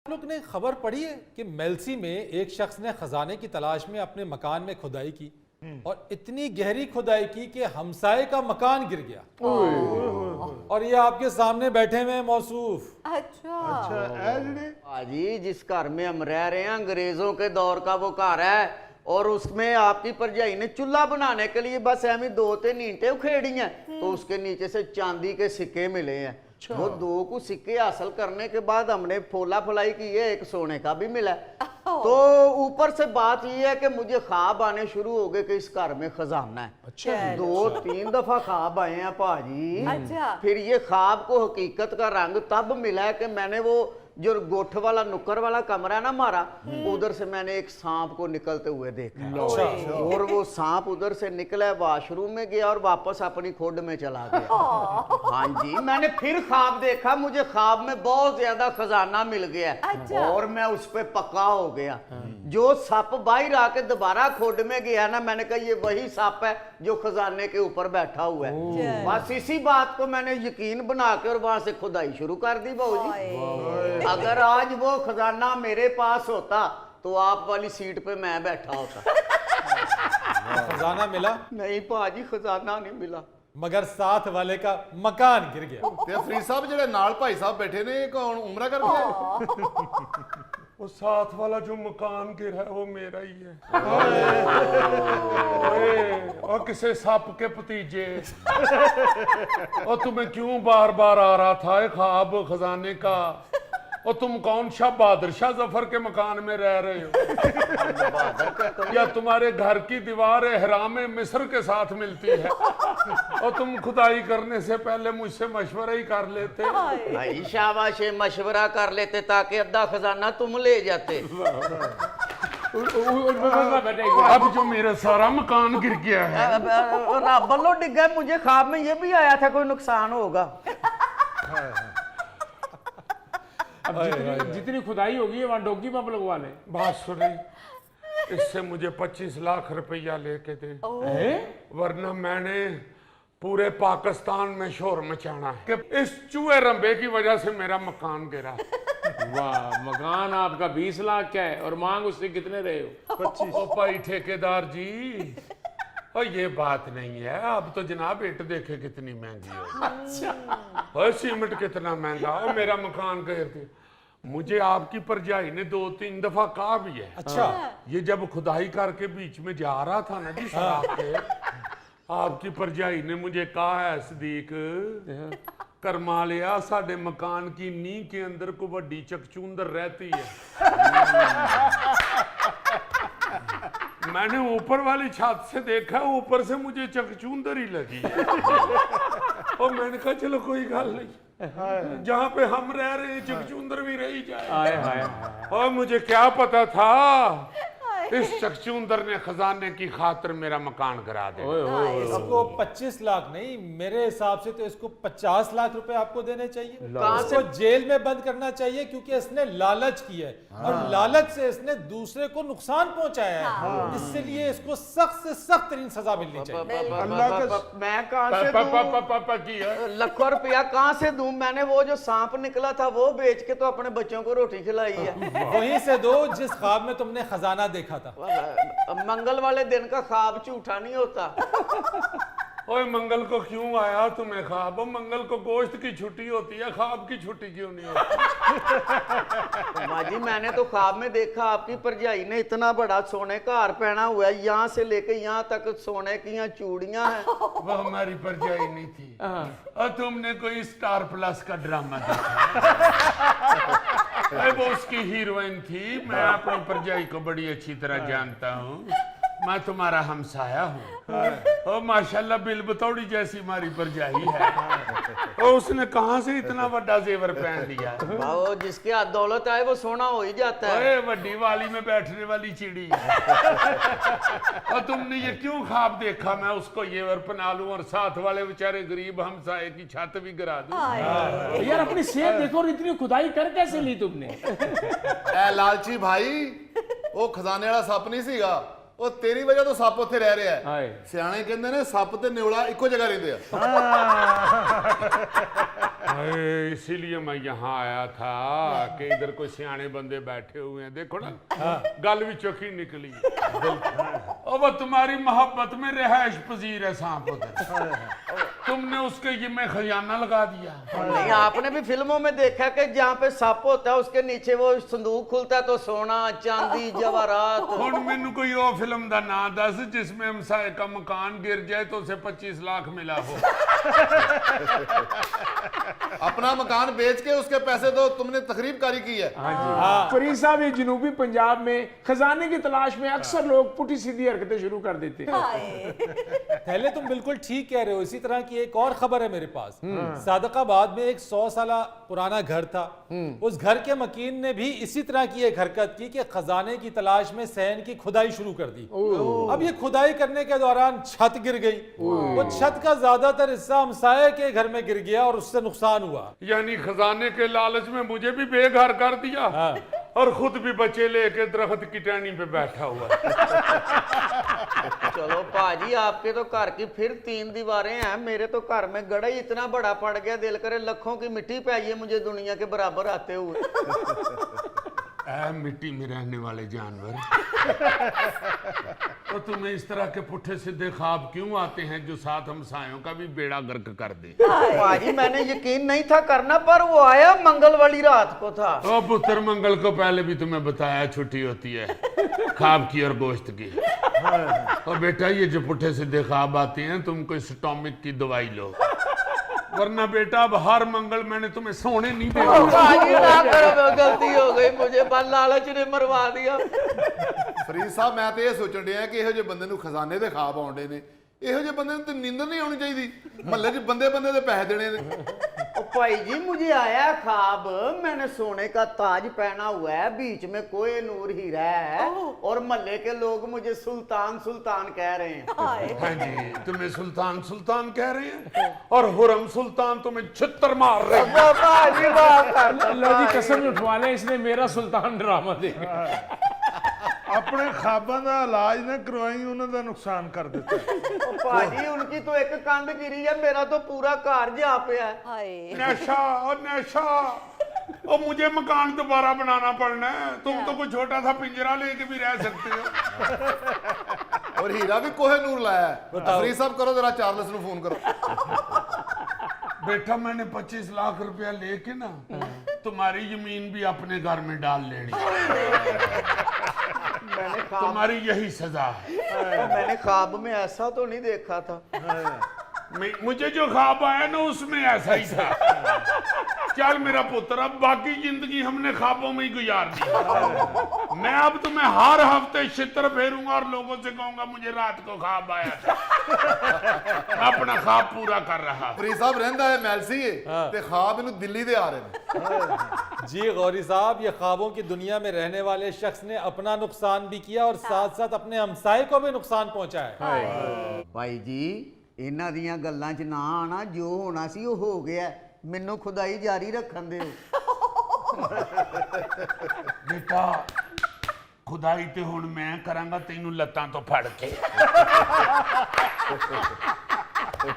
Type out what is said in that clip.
आप लोग ने खबर पढ़ी है कि मेल्सी में एक शख्स ने खजाने की तलाश में अपने मकान में खुदाई की और इतनी गहरी खुदाई की कि हमसाये का मकान गिर गया। और ये आपके सामने बैठे हुए हैं मौसूफ। जी जिस घर में हम रह रहे हैं अंग्रेजों के दौर का वो घर है और उसमें आपकी भरजाई ने चूल्हा बनाने के लिए बस ऐमी 2-3 ईंटें उखेड़ी हैं तो उसके नीचे से चांदी के सिक्के मिले हैं। वो 2 को सिक्के हासिल करने के बाद हमने फोला फलाई की है, एक सोने का भी मिला। तो ऊपर से बात ये है कि मुझे ख्वाब आने शुरू हो गए कि इस घर में खजाना है। 2-3 दफा ख्वाब आए हैं भाजी। फिर ये ख्वाब को हकीकत का रंग तब मिला है कि मैंने वो जो गोठ वाला नुक्कर वाला कमरा है ना हमारा, उधर से मैंने एक सांप को निकलते हुए देखा। और वो सांप उधर से निकला, वॉशरूम में गया और वापस अपनी खोड में चला गया। हाँ जी, मैंने फिर ख्वाब देखा, मुझे ख्वाब में बहुत ज्यादा खजाना मिल गया और मैं उस पर पक्का हो गया। जो सप बाहर आके दोबारा खोड में गया ना, मैंने कहा ये वही सप है जो खजाने के ऊपर बैठा हुआ है। बस इसी बात को मैंने यकीन बना के और वहां से खुदाई शुरू कर दी बाबूजी। अगर आज वो खजाना मेरे पास होता तो आप वाली सीट पे मैं बैठा होता। खजाना मिला नहीं भाजी, खजाना नहीं मिला, मगर साथ वाले का मकान गिर गया। ते फरीद साहब जेडे नाल भाई साहब बैठे ने कौन उमरा कर गया? वो साथ वाला जो मकान गिरा है वो मेरा ही है। और किसे सप के भतीजे। और तुम्हें क्यों बार बार आ रहा था ख्वाब खजाने का? और तुम कौन शाह बहादुर शाह जफर के मकान में रह रहे हो या तुम्हारे घर की दीवार एहराम मिस्र के साथ मिलती है? और तुम खुदाई करने से पहले मुझसे मशवरा ही कर लेते। भाई शाबाश, मशवरा कर लेते ताकि अद्धा खजाना तुम ले जाते। अब जो मेरा सारा मकान गिर गया है, बल्लो डिग्गा, मुझे ख्वाब में ये भी आया था कोई नुकसान होगा। अब जितनी खुदाई होगी वहां डोगी पंप लगवा ले। बात सुनी, इससे मुझे 25 लाख रुपया लेके दे, वरना मैंने पूरे पाकिस्तान में शोर मचाना है कि इस चूहे रंबे की वजह से मेरा मकान गिरा। वाह, मकान आपका 20 लाख का है और मांग उससे कितने रहे हो? 25। ओ भाई ठेकेदार जी, और ये बात नहीं है, अब तो जनाब ईंट देखे कितनी महंगी हो। और सीमेंट कितना महंगा, और मेरा मकान गिर दिया। मुझे आपकी भरजाई ने 2-3 दफा कहा भी है। अच्छा, ये जब खुदाई करके बीच में जा रहा था ना जी शराब के, आपकी भरजाई ने मुझे कहा है, सदीक करमा लिया साडे मकान की नींह के अंदर को बड़ी चकचूंदर रहती है। मैंने ऊपर वाली छत से देखा, ऊपर से मुझे चकचूंदर ही लगी। और मैंने कहा चलो कोई गल नहीं, जहाँ पे हम रह रहे हैं चकचूंदर भी रही जाए। और मुझे क्या पता था इस चकचूंदर ने खजाने की खातिर मेरा मकान गिरा दे। इसको 25 लाख नहीं, मेरे हिसाब से तो इसको 50 लाख रुपए आपको देने चाहिए। इसको जेल में बंद करना चाहिए क्योंकि इसने लालच की है और लालच से इसने दूसरे को नुकसान पहुंचाया है। इसलिए इसको सख्त से सख्त तरीन सजा मिलनी चाहिए। मैं कहां से दूं लाखों रुपया, कहां से दूं? मैंने वो जो सांप निकला था वो बेच के तो अपने बच्चों को रोटी खिलाई है। वहीं से दो जिस ख्वाब में तुमने खजाना देखा था। मंगल वाले दिन का ख्वाब झूठा नहीं होता। ओए मंगल को क्यों आया तुम्हें ख्वाब? मंगल को गोश्त की छुट्टी होती है, ख्वाब की छुट्टी क्यों नहीं होती? माँ जी, मैंने तो ख्वाब में देखा आपकी भरजाई ने इतना बड़ा सोने का हार पहना हुआ है, यहाँ से लेके यहाँ तक सोने की यहाँ चूड़ियां हैं। वो हमारी भरजाई नहीं थी, और तुमने कोई स्टार प्लस का ड्रामा देखा। वो उसकी हीरोइन थी। मैं अपनी भरजाई को बड़ी अच्छी तरह जानता हूँ, मैं तुम्हारा हमसाया हूँ। और माशाल्लाह बिल बतौड़ी जैसी हमारी भरजाई है। और उसने कहाँ से इतना बड़ा जेवर पहन लिया? वो जिसके हाथ दौलत आए वो सोना हो ही जाता है। वड्डी वाली में बैठने वाली चिड़ी है। और तुमने ये क्यों ख्वाब देखा मैं उसको येवर पहना लूं और साथ वाले बेचारे गरीब हमसाये की छत भी गिरा दूं? यार अपनी सेहत देखो, और इतनी खुदाई कर कैसे ली तुमने? ए लालची भाई, वो खजाने वाला सप नहीं सीगा, वो तेरी वजह तो सप उत्थे रह रहा है। सियाणे कहंदे ने सप ते निवला इक्को जगह रहिंदे आ। अरे इसीलिए मैं यहाँ आया था कि इधर कोई सियाने बंदे बैठे हुए हैं, देखो ना गल भी चौकी निकली। और वो तुम्हारी मोहब्बत में रिहाइश पजीर है सांप उधर, तुमने उसके ये में खजाना लगा दिया। नहीं, आपने भी फिल्मों में देखा कि जहाँ पे सांप होता है उसके नीचे वो संदूक खुलता है तो सोना चांदी जवाहरात। हुण मैनू कोई और फिल्म दा ना दस जिसमें हमसाए का मकान गिर जाए तो उसे 25 लाख मिला हो। अपना मकान बेच के उसके पैसे दो, तुमने तकरीबकारी की है। फरीद साहब, ये जनूबी पंजाब में खजाने की तलाश में अक्सर लोग पुठी सीधी हरकतें शुरू कर देते हैं। पहले तुम बिल्कुल ठीक कह रहे हो। इसी तरह की एक और खबर है मेरे पास। सादकाबाद में एक 100 साल पुराना घर था। उस घर के मकीन ने भी इसी तरह की एक हरकत की कि खजाने की तलाश में सहन की खुदाई शुरू कर दी। अब ये खुदाई करने के दौरान छत गिर गई। वो छत का ज्यादातर हिस्सा हमसाये के घर में गिर गया और उससे नुकसान हुआ। यानी खजाने के लालच में मुझे भी बेघर कर दिया और खुद भी बच्चे लेके दरख्त की टहनी पे बैठा हुआ। चलो पाजी, आपके तो घर की फिर 3 दीवारें हैं, मेरे तो घर में गड़ा ही इतना बड़ा पड़ गया, दिल करे लाखों की मिट्टी पे आइए मुझे दुनिया के बराबर आते हुए। ऐ मिट्टी में रहने वाले जानवर, तो तुम्हें इस तरह के पुट्ठे सीधे ख्वाब क्यों आते हैं जो साथ हमसायों का भी बेड़ा गर्क कर दे? पाजी, मैंने यकीन नहीं था करना, पर वो आया मंगल वाली रात को था। तो पुत्र मंगल को पहले भी तुम्हें बताया छुट्टी होती है ख्वाब की और गोश्त की। और बेटा, ये जो पुट्ठे सीधे ख्वाब आते हैं तुम कोई स्टोमिक की दवाई लो, वरना बेटा अब हर मंगल मैंने तुम्हें सोने नहीं देना। पाजी ना करो, गलती हो गई मुझे, बस लालच ने मरवा दिया। ਫਰੀਦ ਸਾਹਿਬ, ਮੈਂ ਤੇ ਇਹ ਸੋਚਣ ਡਿਆ ਕਿ ਇਹੋ ਜਿਹੇ ਬੰਦੇ ਨੂੰ ਖਜ਼ਾਨੇ ਦੇ ਖਾਬ ਆਉਂਦੇ ਨੇ, ਇਹੋ ਜਿਹੇ ਬੰਦੇ ਨੂੰ ਤੇ ਨੀਂਦਰ ਨਹੀਂ ਆਉਣੀ ਚਾਹੀਦੀ। ਮਹੱਲੇ 'ਚ ਬੰਦੇ ਦੇ ਪੈਸੇ ਦੇਣੇ ਨੇ। ओ भाई जी, मुझे आया ख्वाब, मैंने सोने का ताज पहना हुआ है, बीच में कोई नूर हीरा है और महल्ले के लोग मुझे सुल्तान सुल्तान कह रहे हैं। हाँ जी, तुम्हें सुल्तान सुल्तान कह रहे हैं और हुरम सुल्तान तुम्हें छितर मार रहे हैं। पाजी माफ कर दो। अल्लाह की कसम उठवा ले, इसने मेरा सुल्तान ड्रामा देखा। ਆਪਣੇ ਖਾਬਾਂ ਦਾ ਇਲਾਜ ਨਾ ਕਰਵਾਈ, ਉਹਨਾਂ ਦਾ ਨੁਕਸਾਨ ਕਰ ਦਿੱਤਾ। ओ पाजी, उनकी तो एक कंध गिरी है, मेरा तो पूरा घर जा पे है। नशा और नशा, और मुझे मकान दोबारा बनाना पड़ना है। तुम तो कोई छोटा सा पिंजरा लेके भी रह सकते हो। और हीरा भी कोहे नूर लाया है। फरीद साहब, करो जरा चार्ल्स ਨੂੰ ਫੋਨ ਕਰੋ। बेटा, मैंने 25 लाख रुपया लेके ना तुम्हारी जमीन भी अपने घर में डाल लेनी। मैंने ख्वाब तुम्हारी यही सजा है। मैंने ख्वाब में ऐसा तो नहीं देखा था। मुझे जो ख्वाब आया ना उसमें ऐसा ही था। चल मेरा पुत्र, अब बाकी जिंदगी हमने ख्वाबों में ही गुजार दी। मैं अब तुम्हें हर हफ्ते छितर फेरूंगा और लोगों से कहूंगा मुझे रात को ख्वाब आया था। अपना ख्वाब पूरा कर रहा। ਫਰੀਦ ਸਾਹਿਬ ਰਹਿੰਦਾ ਹੈ ਮੈਲਸੀ ਤੇ ਖਾਬ ਇਹਨੂੰ ਦਿੱਲੀ ਦੇ ਆ ਰਹੇ ਨੇ। जी गौरी साहब, ये ख्वाबों की दुनिया में रहने वाले शख्स ने अपना नुकसान भी किया और साथ साथ अपने हमसाये को भी नुकसान पहुंचाया। भाई जी, ਇਹਨਾਂ ਦੀਆਂ ਗੱਲਾਂ 'ਚ ਨਾ ਆਣਾ, ਜੋ ਹੋਣਾ ਸੀ ਉਹ ਹੋ ਗਿਆ, ਮੈਨੂੰ ਖੁਦਾਈ ਜਾਰੀ ਰੱਖਣ ਦਿਓ। बेटा, खुदाई ते हुण मैं करांगा तेनू लत्तां तो फड़ के।